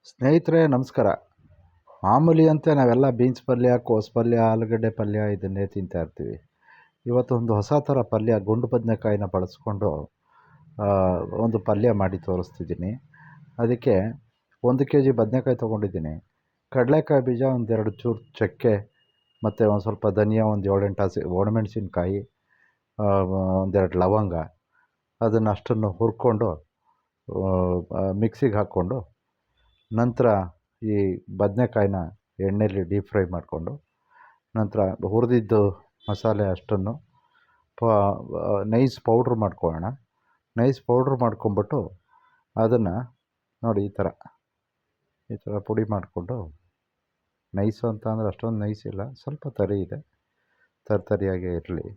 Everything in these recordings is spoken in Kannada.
ಸ್ನೇಹಿತರೆ ನಮಸ್ಕಾರ. ಮಾಮೂಲಿಯಂತೆ ನಾವೆಲ್ಲ ಬೀನ್ಸ್ ಪಲ್ಯ, ಕೋಸು ಪಲ್ಯ, ಆಲೂಗಡ್ಡೆ ಪಲ್ಯ ಇದನ್ನೇ ತಿಂತಾ ಇರ್ತೀವಿ. ಇವತ್ತೊಂದು ಹೊಸ ಥರ ಪಲ್ಯ ಗುಂಡು ಬದನೆಕಾಯಿನ ಬಳಸ್ಕೊಂಡು ಒಂದು ಪಲ್ಯ ಮಾಡಿ ತೋರಿಸ್ತಿದ್ದೀನಿ. ಅದಕ್ಕೆ 1 kg ಬದನೆಕಾಯಿ ತೊಗೊಂಡಿದ್ದೀನಿ. ಕಡಲೆಕಾಯಿ ಬೀಜ, ಒಂದೆರಡು ಚೂರು ಚಕ್ಕೆ, ಮತ್ತು ಒಂದು ಸ್ವಲ್ಪ ಧನಿಯಾ, ಒಂದು 7-8 ಹಸಿ ಒಣಮೆಣಸಿನ್ಕಾಯಿ, ಒಂದೆರಡು ಲವಂಗ, ಅದನ್ನು ಅಷ್ಟನ್ನು ಹುರ್ಕೊಂಡು ಮಿಕ್ಸಿಗೆ ಹಾಕ್ಕೊಂಡು, ನಂತರ ಈ ಬದನೆಕಾಯಿನ ಎಣ್ಣೆಯಲ್ಲಿ ಡೀಪ್ ಫ್ರೈ ಮಾಡಿಕೊಂಡು, ನಂತರ ಹುರಿದಿದ್ದು ಮಸಾಲೆ ಅಷ್ಟನ್ನು ನೈಸ್ ಪೌಡ್ರ್ ಮಾಡ್ಕೊಳ್ಳೋಣ. ನೈಸ್ ಪೌಡ್ರ್ ಮಾಡ್ಕೊಂಬಿಟ್ಟು ಅದನ್ನು ನೋಡಿ ಈ ಥರ ಪುಡಿ ಮಾಡಿಕೊಂಡು, ನೈಸು ಅಂತ ಅಂದರೆ ಅಷ್ಟೊಂದು ನೈಸ್ ಇಲ್ಲ, ಸ್ವಲ್ಪ ತರಿ ಇದೆ, ತರಿಯಾಗೇ ಇರಲಿ.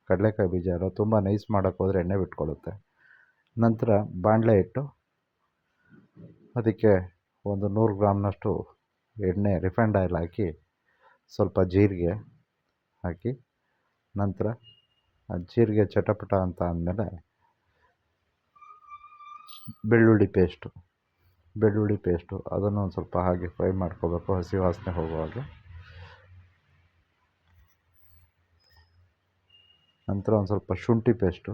ಕಡಲೆಕಾಯಿ ಬೀಜ ಎಲ್ಲ ತುಂಬ ನೈಸ್ ಮಾಡೋಕ್ಕೆ ಹೋದರೆ ಎಣ್ಣೆ ಬಿಟ್ಕೊಳ್ಳುತ್ತೆ. ನಂತರ ಬಾಣಲೆ ಇಟ್ಟು ಅದಕ್ಕೆ ಒಂದು 100 ಗ್ರಾಮ್ನಷ್ಟು ಎಣ್ಣೆ, ರಿಫೈಂಡ್ ಆಯಿಲ್ ಹಾಕಿ, ಸ್ವಲ್ಪ ಜೀರಿಗೆ ಹಾಕಿ, ನಂತರ ಆ ಜೀರಿಗೆ ಚಟಪಟ ಅಂತ ಅಂದಮೇಲೆ ಬೆಳ್ಳುಳ್ಳಿ ಪೇಸ್ಟು ಅದನ್ನು ಒಂದು ಸ್ವಲ್ಪ ಹಾಗೆ ಫ್ರೈ ಮಾಡ್ಕೋಬೇಕು, ಹಸಿ ವಾಸನೆ ಹೋಗುವಾಗ. ನಂತರ ಒಂದು ಸ್ವಲ್ಪ ಶುಂಠಿ ಪೇಸ್ಟು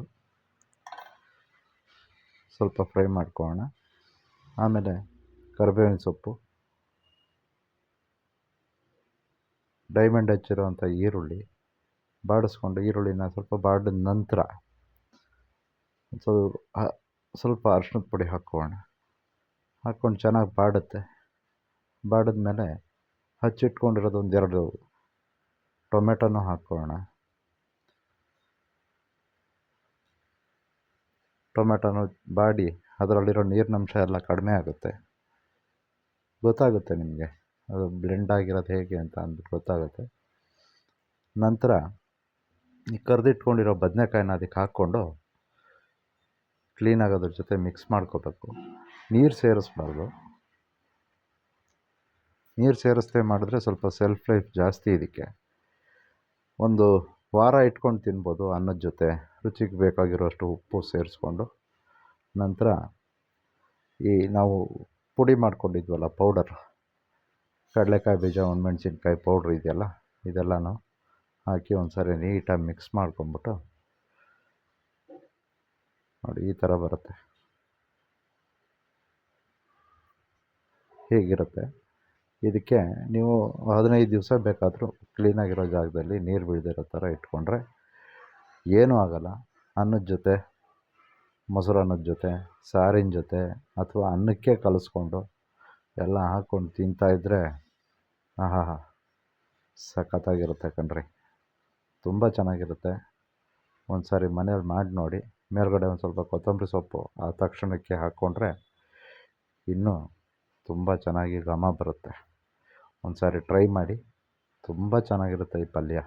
ಸ್ವಲ್ಪ ಫ್ರೈ ಮಾಡ್ಕೊಳ್ಳೋಣ. ಆಮೇಲೆ ಕರಿಬೇವಿನ ಸೊಪ್ಪು, ಡೈಮಂಡ್ ಹೆಚ್ಚಿರೋವಂಥ ಈರುಳ್ಳಿ ಬಾಡಿಸ್ಕೊಂಡು, ಈರುಳ್ಳಿನ ಸ್ವಲ್ಪ ಬಾಡಿದ ನಂತರ ಸ್ವಲ್ಪ ಅರ್ಶಿಣದ ಪುಡಿ ಹಾಕ್ಕೊಳ್ಳೋಣ. ಹಾಕ್ಕೊಂಡು ಚೆನ್ನಾಗಿ ಬಾಡಿದ್ಮೇಲೆ ಹಚ್ಚಿಟ್ಕೊಂಡಿರೋದು 1-2 ಟೊಮೆಟೊನೂ ಹಾಕ್ಕೊಳ್ಳೋಣ. ಟೊಮೆಟೊನು ಬಾಡಿ ಅದರಲ್ಲಿರೋ ನೀರಿನಂಶ ಎಲ್ಲ ಕಡಿಮೆ ಆಗುತ್ತೆ, ಗೊತ್ತಾಗುತ್ತೆ ನಿಮಗೆ ಅದು ಬ್ಲೆಂಡ್ ಆಗಿರೋದು ಹೇಗೆ ಅಂತ ಅಂದ್ಬಿಟ್ಟು ಗೊತ್ತಾಗುತ್ತೆ. ನಂತರ ಈ ಕರೆದಿಟ್ಕೊಂಡಿರೋ ಬದನೆಕಾಯಿನ ಅದಕ್ಕೆ ಹಾಕ್ಕೊಂಡು ಕ್ಲೀನಾಗಿ ಅದ್ರ ಜೊತೆ ಮಿಕ್ಸ್ ಮಾಡ್ಕೋಬೇಕು. ನೀರು ಸೇರಿಸ್ಬಾರ್ದು. ನೀರು ಸೇರಿಸ್ದೆ ಮಾಡಿದ್ರೆ ಸ್ವಲ್ಪ ಸೆಲ್ಫ್ ಲೈಫ್ ಜಾಸ್ತಿ ಇದಕ್ಕೆ. ಒಂದು ವಾರ ಇಟ್ಕೊಂಡು ತಿನ್ಬೋದು ಅನ್ನದ ಜೊತೆ, ರುಚಿಗೆ ಬೇಕಾಗಿರೋಷ್ಟು ಉಪ್ಪು ಸೇರಿಸ್ಕೊಂಡು. ನಂತರ ಈ ನಾವು ಪುಡಿ ಮಾಡ್ಕೊಂಡಿದ್ವಲ್ಲ ಪೌಡರ್, ಕಡಲೆಕಾಯಿ ಬೀಜ, ಒಣಮೆಣ್ಸಿನ್ಕಾಯಿ ಪೌಡ್ರ್ ಇದೆಯಲ್ಲ, ಇದೆಲ್ಲನೂ ಹಾಕಿ ಒಂದು ಸಾರಿ ನೀಟಾಗಿ ಮಿಕ್ಸ್ ಮಾಡ್ಕೊಂಬಿಟ್ಟು ನೋಡಿ ಈ ಥರ ಬರುತ್ತೆ. ಹೀಗಿರುತ್ತೆ. ಇದಕ್ಕೆ ನೀವು 15 ದಿವಸ ಬೇಕಾದರೂ ಕ್ಲೀನಾಗಿರೋ ಜಾಗದಲ್ಲಿ ನೀರು ಬೀಳದಿರೋ ಥರ ಇಟ್ಕೊಂಡ್ರೆ ಏನೂ ಆಗೋಲ್ಲ. ಅನ್ನದ ಜೊತೆ, ಮೊಸರನ್ನದ ಜೊತೆ, ಸಾರಿನ ಜೊತೆ, ಅಥವಾ ಅನ್ನಕ್ಕೆ ಕಲಿಸ್ಕೊಂಡು ಎಲ್ಲ ಹಾಕ್ಕೊಂಡು ತಿಂತಾಯಿದ್ರೆ ಆಹಾ, ಸಖತ್ತಾಗಿರುತ್ತೆ ಕಣ್ರಿ. ತುಂಬ ಚೆನ್ನಾಗಿರುತ್ತೆ. ಒಂದು ಸಾರಿ ಮನೇಲಿ ಮಾಡಿ ನೋಡಿ. ಮೇಲ್ಗಡೆ ಒಂದು ಸ್ವಲ್ಪ ಕೊತ್ತಂಬರಿ ಸೊಪ್ಪು ಆ ತಕ್ಷಣಕ್ಕೆ ಹಾಕ್ಕೊಂಡ್ರೆ ಇನ್ನೂ ತುಂಬ ಚೆನ್ನಾಗಿ ಘಮ ಬರುತ್ತೆ. ಒಂದು ಸಾರಿ ಟ್ರೈ ಮಾಡಿ, ತುಂಬ ಚೆನ್ನಾಗಿರುತ್ತೆ ಈ ಪಲ್ಯ.